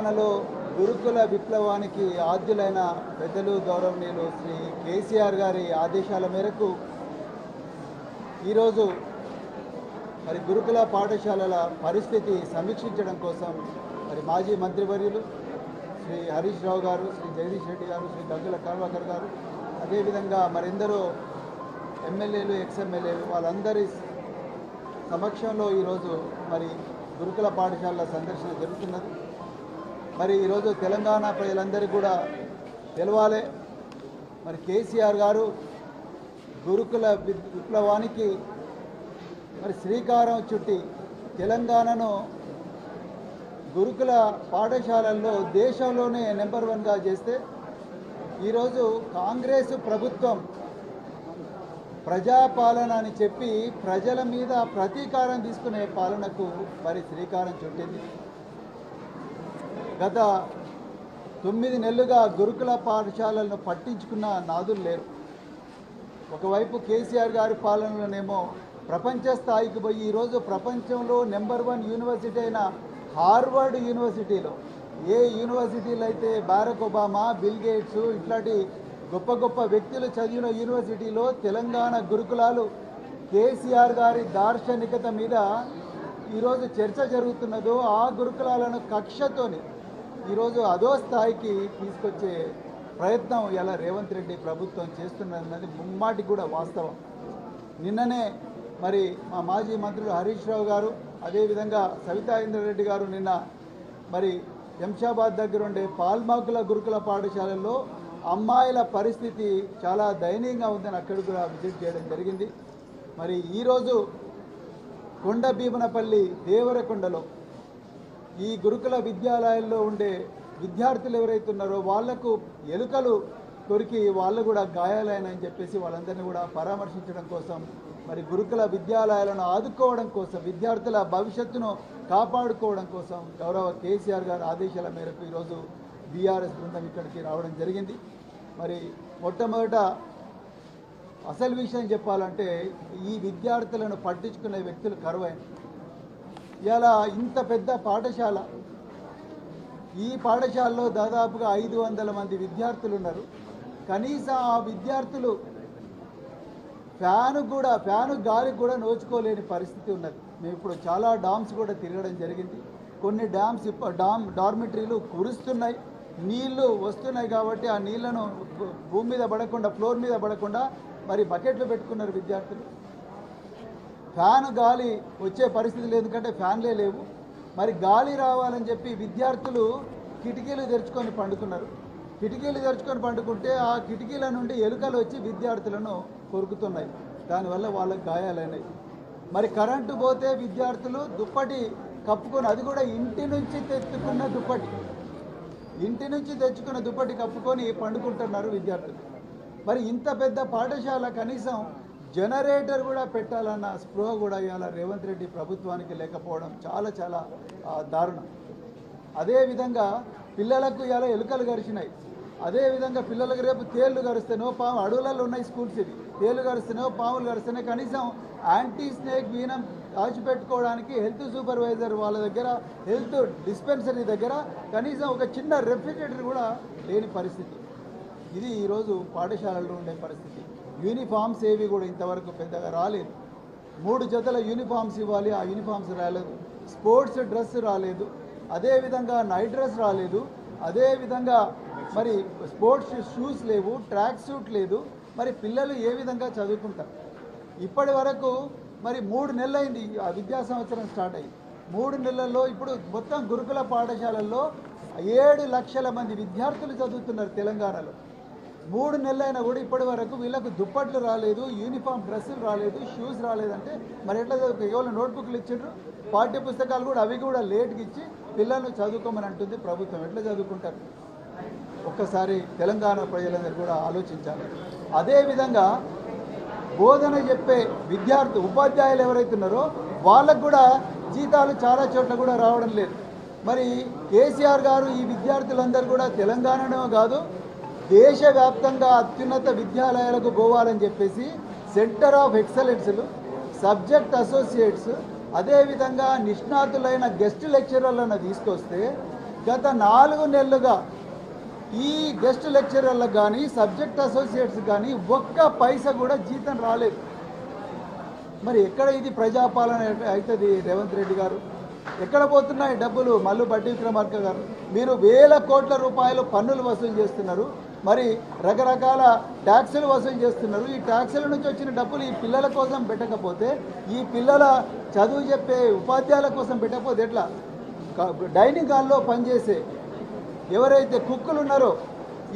తెలంగాణలో గురుకుల విప్లవానికి ఆద్యులైన పెద్దలు గౌరవనీయులు శ్రీ కేసీఆర్ గారి ఆదేశాల మేరకు ఈరోజు మరి గురుకుల పాఠశాలల పరిస్థితి సమీక్షించడం కోసం మరి మాజీ మంత్రివర్యులు శ్రీ హరీష్ రావు గారు, శ్రీ జగదీష్ రెడ్డి గారు, శ్రీ గంగుల కరుణాకర్ గారు, అదేవిధంగా మరెందరో ఎమ్మెల్యేలు, ఎక్స్ఎమ్మెల్యేలు వాళ్ళందరి సమక్షంలో ఈరోజు మరి గురుకుల పాఠశాలల సందర్శన జరుగుతున్నది. మరి ఈరోజు తెలంగాణ ప్రజలందరికీ కూడా తెలవాలి, మరి కేసీఆర్ గారు గురుకుల విప్లవానికి మరి శ్రీకారం చుట్టి తెలంగాణను గురుకుల పాఠశాలల్లో దేశంలోనే నెంబర్ 1గా చేస్తే ఈరోజు కాంగ్రెస్ ప్రభుత్వం ప్రజాపాలన అని చెప్పి ప్రజల మీద ప్రతీకారం తీసుకునే పాలనకు మరి శ్రీకారం చుట్టింది. గత 9 నెలలుగా గురుకుల పాఠశాలలను పట్టించుకున్న నాదులు లేరు. ఒకవైపు కేసీఆర్ గారి పాలనలోనేమో ప్రపంచ స్థాయికి పోయి ఈరోజు ప్రపంచంలో నెంబర్ 1 యూనివర్సిటీ అయిన హార్వర్డ్ యూనివర్సిటీలో, ఏ యూనివర్సిటీలో అయితే బారక్ ఒబామా, బిల్ గేట్స్ ఇట్లాంటి గొప్ప గొప్ప వ్యక్తులు చదివిన యూనివర్సిటీలో తెలంగాణ గురుకులాలు కేసీఆర్ గారి దార్శనికత మీద ఈరోజు చర్చ జరుగుతున్నదో ఆ గురుకులాలను కక్షతోని ఈరోజు అదో స్థాయికి తీసుకొచ్చే ప్రయత్నం ఇలా రేవంత్ రెడ్డి ప్రభుత్వం చేస్తున్నది ముమ్మాటి కూడా వాస్తవం. నిన్ననే మరి మా మాజీ మంత్రులు హరీష్ రావు గారు, అదేవిధంగా సవితా ఇంద్రారెడ్డి గారు నిన్న మరి శంషాబాద్ దగ్గర ఉండే పాల్మాకుల గురుకుల పాఠశాలల్లో అమ్మాయిల పరిస్థితి చాలా దయనీయంగా ఉందని అక్కడ కూడా విజిట్ చేయడం జరిగింది. మరి ఈరోజు కొండ భీమనపల్లి దేవరకొండలో ఈ గురుకుల విద్యాలయాల్లో ఉండే విద్యార్థులు ఎవరైతే ఉన్నారో వాళ్లకు ఎలుకలు కొరికి వాళ్ళు కూడా గాయాలైనని చెప్పేసి వాళ్ళందరినీ కూడా పరామర్శించడం కోసం, మరి గురుకుల విద్యాలయాలను ఆదుకోవడం కోసం, విద్యార్థుల భవిష్యత్తును కాపాడుకోవడం కోసం గౌరవ కేసీఆర్ గారి ఆదేశాల మేరకు ఈరోజు బీఆర్ఎస్ బృందం ఇక్కడికి రావడం జరిగింది. మరి మొట్టమొదట అసలు విషయం చెప్పాలంటే ఈ విద్యార్థులను పట్టించుకునే వ్యక్తులు కరువైన. ఇలా ఇంత పెద్ద పాఠశాల, ఈ పాఠశాలలో దాదాపుగా 500 మంది విద్యార్థులు ఉన్నారు. కనీసం ఆ విద్యార్థులు ఫ్యాను గాలికి కూడా నోచుకోలేని పరిస్థితి ఉన్నది. మేము ఇప్పుడు చాలా డామ్స్ కూడా తిరగడం జరిగింది. కొన్ని డార్మిటరీలు కురుస్తున్నాయి, నీళ్లు వస్తున్నాయి కాబట్టి ఆ నీళ్లను భూమి మీద పడకుండా, ఫ్లోర్ మీద పడకుండా మరి బకెట్లు పెట్టుకున్నారు విద్యార్థులు. ఫ్యాన్ గాలి వచ్చే పరిస్థితి లేదు, ఎందుకంటే ఫ్యాన్లే లేవు. మరి గాలి రావాలని చెప్పి విద్యార్థులు కిటికీలు తెరుచుకొని పండుకున్నారు. కిటికీలు తెరుచుకొని పండుకుంటే ఆ కిటికీల నుండి ఎలుకలు వచ్చి విద్యార్థులను కొరుకుతున్నాయి. దానివల్ల వాళ్ళకి గాయాలైనాయి. మరి కరెంటు పోతే విద్యార్థులు దుప్పటి కప్పుకొని, అది కూడా ఇంటి నుంచి తెచ్చుకున్న దుప్పటి కప్పుకొని పండుకుంటున్నారు విద్యార్థులు. మరి ఇంత పెద్ద పాఠశాల కనీసం జనరేటర్ కూడా పెట్టాలన్న స్పృహ కూడా ఇవాళ రేవంత్ రెడ్డి ప్రభుత్వానికి లేకపోవడం చాలా చాలా దారుణం. అదేవిధంగా పిల్లలకు ఇవాళ ఎలుకలు గరిచినాయి. అదేవిధంగా పిల్లలకు రేపు తేళ్లు గరుస్తేనో, పాము అడవులలో ఉన్నాయి స్కూల్స్ ఇవి, తేళ్లు గరుస్తేనో పాములు గరుస్తేనో కనీసం యాంటీ స్నేక్ వీనం దాచిపెట్టుకోవడానికి హెల్త్ సూపర్వైజర్ వాళ్ళ దగ్గర, హెల్త్ డిస్పెన్సరీ దగ్గర కనీసం ఒక చిన్న రెఫ్రిజిరేటర్ కూడా లేని పరిస్థితి. ఇది ఈరోజు పాఠశాలల్లో ఉండే పరిస్థితి. యూనిఫామ్స్ ఏవి కూడా ఇంతవరకు పెద్దగా రాలేదు. 3 జతల యూనిఫామ్స్ ఇవ్వాలి, ఆ యూనిఫామ్స్ రాలేదు. స్పోర్ట్స్ డ్రెస్ రాలేదు, అదేవిధంగా నైట్ డ్రెస్ రాలేదు, అదేవిధంగా మరి స్పోర్ట్స్ షూస్ లేవు, ట్రాక్ సూట్ లేదు. మరి పిల్లలు ఏ విధంగా చదువుకుంటారు? ఇప్పటి వరకు మరి 3 నెలలైంది ఆ విద్యా సంవత్సరం స్టార్ట్ అయ్యి. 3 నెలల్లో ఇప్పుడు మొత్తం గురుకుల పాఠశాలల్లో 7 లక్షల మంది విద్యార్థులు చదువుతున్నారు తెలంగాణలో. 3 నెలలైనా కూడా ఇప్పటి వరకు వీళ్ళకు దుప్పట్లు రాలేదు, యూనిఫామ్ డ్రెస్సులు రాలేదు, షూస్ రాలేదంటే మరి ఎట్లా చదువుకో? కేవలం నోట్బుక్లు ఇచ్చిండ్రు, పాఠ్య పుస్తకాలు కూడా అవి కూడా లేట్కి ఇచ్చి పిల్లలను చదువుకోమని అంటుంది ప్రభుత్వం. ఎట్లా చదువుకుంటారు? ఒక్కసారి తెలంగాణ ప్రజలందరూ కూడా ఆలోచించాలి. అదేవిధంగా బోధన చెప్పే ఉపాధ్యాయులు ఎవరైతే ఉన్నారో వాళ్ళకు కూడా జీతాలు చాలా చోట్ల కూడా రావడం లేదు. మరి కేసీఆర్ గారు ఈ విద్యార్థులందరూ కూడా తెలంగాణలో కాదు దేశవ్యాప్తంగా అత్యున్నత విద్యాలయాలకు పోవాలని చెప్పేసి సెంటర్ ఆఫ్ ఎక్సలెన్స్లు, సబ్జెక్ట్ అసోసియేట్స్, అదేవిధంగా నిష్ణాతులైన గెస్ట్ లెక్చరర్లను తీసుకొస్తే గత 4 నెలలుగా ఈ గెస్ట్ లెక్చరర్లకు కానీ సబ్జెక్ట్ అసోసియేట్స్ కానీ ఒక్క పైసా కూడా జీతం రాలేదు. మరి ఎక్కడ ఇది ప్రజాపాలన అవుతుంది రేవంత్ రెడ్డి గారు? ఎక్కడ పోతున్నాయి డబ్బులు? మల్లు బట్టి విక్రమార్క గారు, మీరు వేల కోట్ల రూపాయలు పన్నులు వసూలు చేస్తున్నారు, మరి రకరకాల ట్యాక్సులు వసూలు చేస్తున్నారు. ఈ ట్యాక్సుల నుంచి వచ్చిన డబ్బులు ఈ పిల్లల కోసం పెట్టకపోతే, ఈ పిల్లల చదువు చెప్పే ఉపాధ్యాయుల కోసం పెట్టకపోతే ఎట్లా? డైనింగ్ హాల్లో పనిచేసే ఎవరైతే కుక్కులు ఉన్నారో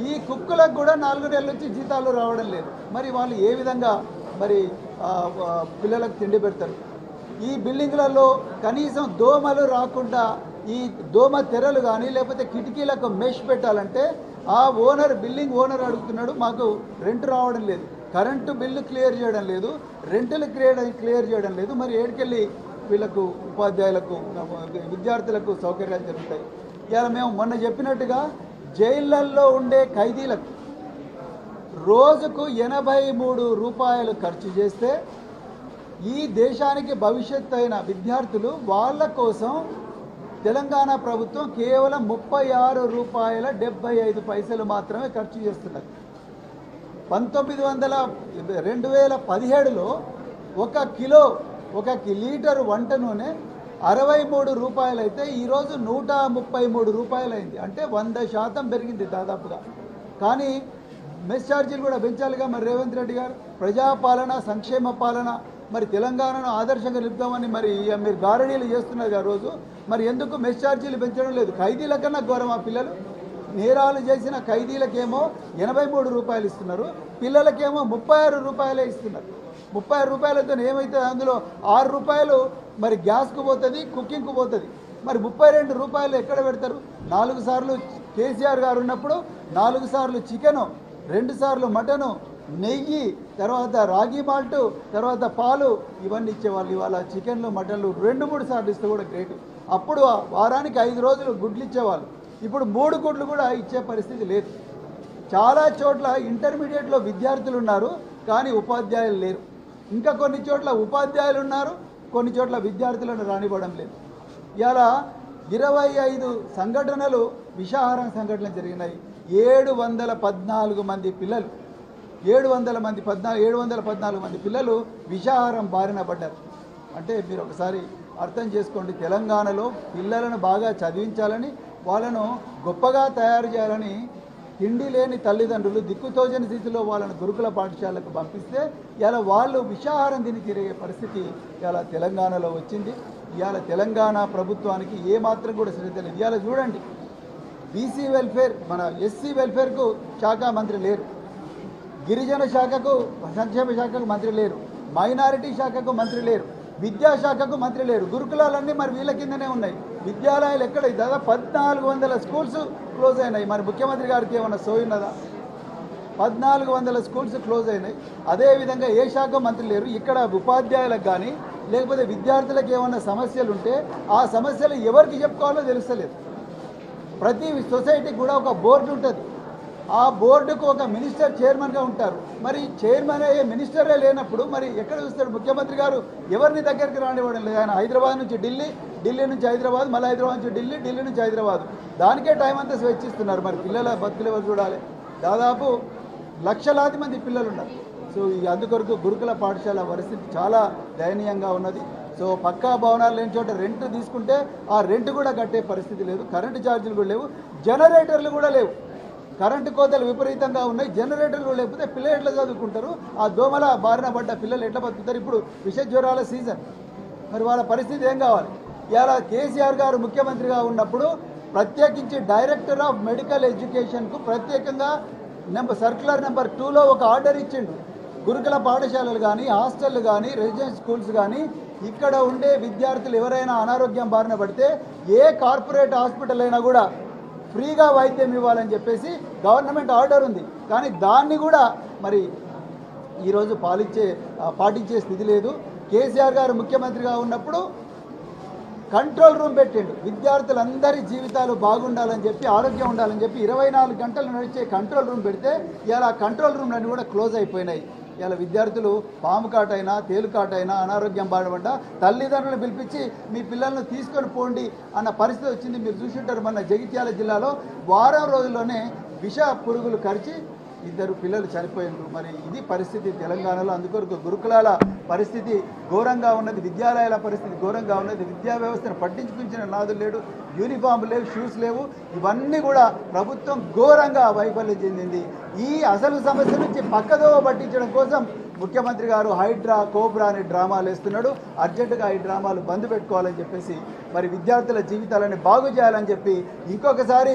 ఈ కుక్కులకు కూడా 4 నెలల నుంచి జీతాలు రావడం లేదు. మరి వాళ్ళు ఏ విధంగా మరి పిల్లలకు తిండి పెడతారు? ఈ బిల్డింగ్లలో కనీసం దోమలు రాకుండా ఈ దోమ తెరలు కానీ లేకపోతే కిటికీలకు మెష్ పెట్టాలంటే ఆ ఓనర్, బిల్డింగ్ ఓనర్ అడుగుతున్నాడు, మాకు రెంట్ రావడం లేదు, కరెంటు బిల్లు క్లియర్ చేయడం లేదు, రెంటులు క్లియర్ చేయడం లేదు. మరి ఏడుకెళ్ళి వీళ్ళకు ఉపాధ్యాయులకు విద్యార్థులకు సౌకర్యాలు జరుగుతాయి? ఇలా మేము మొన్న చెప్పినట్టుగా జైళ్ళల్లో ఉండే ఖైదీలకు రోజుకు 83 రూపాయలు ఖర్చు చేస్తే ఈ దేశానికి భవిష్యత్తు అయిన విద్యార్థులు వాళ్ళ కోసం తెలంగాణ ప్రభుత్వం కేవలం 36 రూపాయల 75 పైసలు మాత్రమే ఖర్చు చేస్తున్నారు. 2017లో ఒక లీటర్ వంట నూనె 63 రూపాయలు అయితే ఈరోజు 133 రూపాయలు అయింది. అంటే 100% పెరిగింది దాదాపుగా. కానీ మెస్ ఛార్జీలు కూడా పెంచాలిగా మరి రేవంత్ రెడ్డి గారు. ప్రజాపాలన, సంక్షేమ పాలన, మరి తెలంగాణను ఆదర్శంగా నిలుపుతామని మరి మీరు గారడీలు చేస్తున్నారు ఆ రోజు. మరి ఎందుకు మెస్ ఛార్జీలు పెంచడం లేదు? ఖైదీల కన్నా ఘోరం ఆ పిల్లలు. నేరాలు చేసిన ఖైదీలకేమో 83 రూపాయలు ఇస్తున్నారు, పిల్లలకేమో 36 రూపాయలే ఇస్తున్నారు. 36 రూపాయలతో ఏమవుతుంది? అందులో 6 రూపాయలు మరి గ్యాస్కు పోతుంది, కుకింగ్కు పోతుంది. మరి 32 రూపాయలు ఎక్కడ పెడతారు? 4 సార్లు కేసీఆర్ గారు ఉన్నప్పుడు 4 సార్లు చికెను, 2 సార్లు మటను, నెయ్యి, తర్వాత రాగి మాల్టు, తర్వాత పాలు ఇవన్నీ ఇచ్చేవాళ్ళు. ఇవాళ చికెన్లు, మటన్లు 2-3 సార్లు ఇస్తే కూడా గ్రేట్. అప్పుడు వారానికి 5 రోజులు గుడ్లు ఇచ్చేవాళ్ళు. ఇప్పుడు 3 గుడ్లు కూడా ఇచ్చే పరిస్థితి లేదు. చాలా చోట్ల ఇంటర్మీడియట్లో విద్యార్థులు ఉన్నారు కానీ ఉపాధ్యాయులు లేరు. ఇంకా కొన్ని చోట్ల ఉపాధ్యాయులు ఉన్నారు, కొన్ని చోట్ల విద్యార్థులను రానివ్వడం లేదు. ఇలా 25 సంఘటనలు, విషాహారం సంఘటనలు జరిగినాయి. 714 మంది పిల్లలు 714 మంది పిల్లలు విషాహారం బారిన పడ్డారు. అంటే మీరు ఒకసారి అర్థం చేసుకోండి. తెలంగాణలో పిల్లలను బాగా చదివించాలని, వాళ్ళను గొప్పగా తయారు చేయాలని తిండి లేని తల్లిదండ్రులు దిక్కుతోచని స్థితిలో వాళ్ళను గురుకుల పాఠశాలకు పంపిస్తే ఇలా వాళ్ళు విషాహారం తిని తిరిగే పరిస్థితి ఇలా తెలంగాణలో వచ్చింది. ఇవాళ తెలంగాణ ప్రభుత్వానికి ఏమాత్రం కూడా శ్రద్ధ లేదు. ఇవాళ చూడండి, బీసీ వెల్ఫేర్, మన ఎస్సీ వెల్ఫేర్కు శాఖ మంత్రి లేరు, గిరిజన శాఖకు, సంక్షేమ శాఖకు మంత్రి లేరు, మైనారిటీ శాఖకు మంత్రి లేరు, విద్యాశాఖకు మంత్రి లేరు. గురుకులాలన్నీ మరి వీళ్ళ కిందనే ఉన్నాయి. విద్యాలయాలు ఎక్కడ? దాదాపు 1400 స్కూల్స్ క్లోజ్ అయినాయి. మరి ముఖ్యమంత్రి గారికి ఏమన్నా సోయున్నదా? 1400 స్కూల్స్ క్లోజ్ అయినాయి. అదేవిధంగా ఏ శాఖ మంత్రి లేరు. ఇక్కడ ఉపాధ్యాయులకు కానీ లేకపోతే విద్యార్థులకు ఏమన్నా సమస్యలు ఉంటే ఆ సమస్యలు ఎవరికి చెప్పుకోవాలో తెలుస్తలేదు. ప్రతి సొసైటీకి కూడా ఒక బోర్డు ఉంటుంది. ఆ బోర్డుకు ఒక మినిస్టర్ చైర్మన్గా ఉంటారు. మరి చైర్మన్ అయ్యే మినిస్టరే లేనప్పుడు మరి ఎక్కడ చూస్తాడు? ముఖ్యమంత్రి గారు ఎవరిని దగ్గరికి రానివ్వడం లేదు. ఆయన హైదరాబాద్ నుంచి ఢిల్లీ, ఢిల్లీ నుంచి హైదరాబాద్, మళ్ళీ హైదరాబాద్ నుంచి ఢిల్లీ, ఢిల్లీ నుంచి హైదరాబాద్. దానికే టైం అంతా స్వేచ్ఛిస్తున్నారు. మరి పిల్లల బతుకులు ఎవరు చూడాలి? దాదాపు లక్షలాది మంది పిల్లలు ఉన్నారు. సో అందుకొరకు గురుకుల పాఠశాల పరిస్థితి చాలా దయనీయంగా ఉన్నది. సో పక్కా భవనాలు లేని చోట రెంట్ తీసుకుంటే ఆ రెంట్ కూడా కట్టే పరిస్థితి లేదు. కరెంటు ఛార్జీలు కూడా లేవు, జనరేటర్లు కూడా లేవు. కరెంటు కోతలు విపరీతంగా ఉన్నాయి. జనరేటర్లు లేకపోతే పిల్లలు ఎట్లా చదువుకుంటారు? ఆ దోమల బారిన పడ్డ పిల్లలు ఎట్లా బతుకుతారు? ఇప్పుడు విష జ్వరాల సీజన్. మరి వాళ్ళ పరిస్థితి ఏం కావాలి? ఇలా కేసీఆర్ గారు ముఖ్యమంత్రిగా ఉన్నప్పుడు ప్రత్యేకించి డైరెక్టర్ ఆఫ్ మెడికల్ ఎడ్యుకేషన్కు ప్రత్యేకంగా సర్క్యులర్ నెంబర్ 2లో ఒక ఆర్డర్ ఇచ్చిండు. గురుకుల పాఠశాలలు కానీ, హాస్టళ్ళు కానీ, రెసిడెన్షియల్ స్కూల్స్ కానీ ఇక్కడ ఉండే విద్యార్థులు ఎవరైనా అనారోగ్యం బారిన పడితే ఏ కార్పొరేట్ హాస్పిటల్ అయినా కూడా ఫ్రీగా వైద్యం ఇవ్వాలని చెప్పేసి గవర్నమెంట్ ఆర్డర్ ఉంది. కానీ దాన్ని కూడా మరి ఈరోజు పాటించే స్థితి లేదు. కేసీఆర్ గారు ముఖ్యమంత్రిగా ఉన్నప్పుడు కంట్రోల్ రూమ్ పెట్టిండు. విద్యార్థులందరి జీవితాలు బాగుండాలని చెప్పి, ఆరోగ్యం ఉండాలని చెప్పి 24 గంటలు నడిచే కంట్రోల్ రూమ్ పెడితే ఇలా కంట్రోల్ రూమ్లన్నీ కూడా క్లోజ్ అయిపోయినాయి. ఇలా విద్యార్థులు పాము కాటైనా తేలు కాటైనా అనారోగ్యం బాధపడ్డా తల్లిదండ్రులు పిలిపించి మీ పిల్లలను తీసుకొని పోండి అన్న పరిస్థితి వచ్చింది. మీరు చూసుంటారు, మన జగిత్యాల జిల్లాలో వారం రోజుల్లోనే విష పురుగులు కరిచి 2 పిల్లలు చనిపోయినారు. మరి ఇది పరిస్థితి తెలంగాణలో. అందుకొరకు గురుకులాల పరిస్థితి ఘోరంగా ఉన్నది, విద్యాలయాల పరిస్థితి ఘోరంగా ఉన్నది. విద్యా వ్యవస్థను పట్టించుకుంచిన నాదులు లేడు, యూనిఫామ్ లేవు, షూస్ లేవు. ఇవన్నీ కూడా ప్రభుత్వం ఘోరంగా వైఫల్యం చెందింది. ఈ అసలు సమస్య నుంచి పక్కదోవ పట్టించడం కోసం ముఖ్యమంత్రి గారు హైడ్రా కోబ్రా అనే డ్రామాలు వేస్తున్నాడు. అర్జెంటుగా ఈ డ్రామాలు బంద్ పెట్టుకోవాలని చెప్పేసి, మరి విద్యార్థుల జీవితాలని బాగు చేయాలని చెప్పి ఇంకొకసారి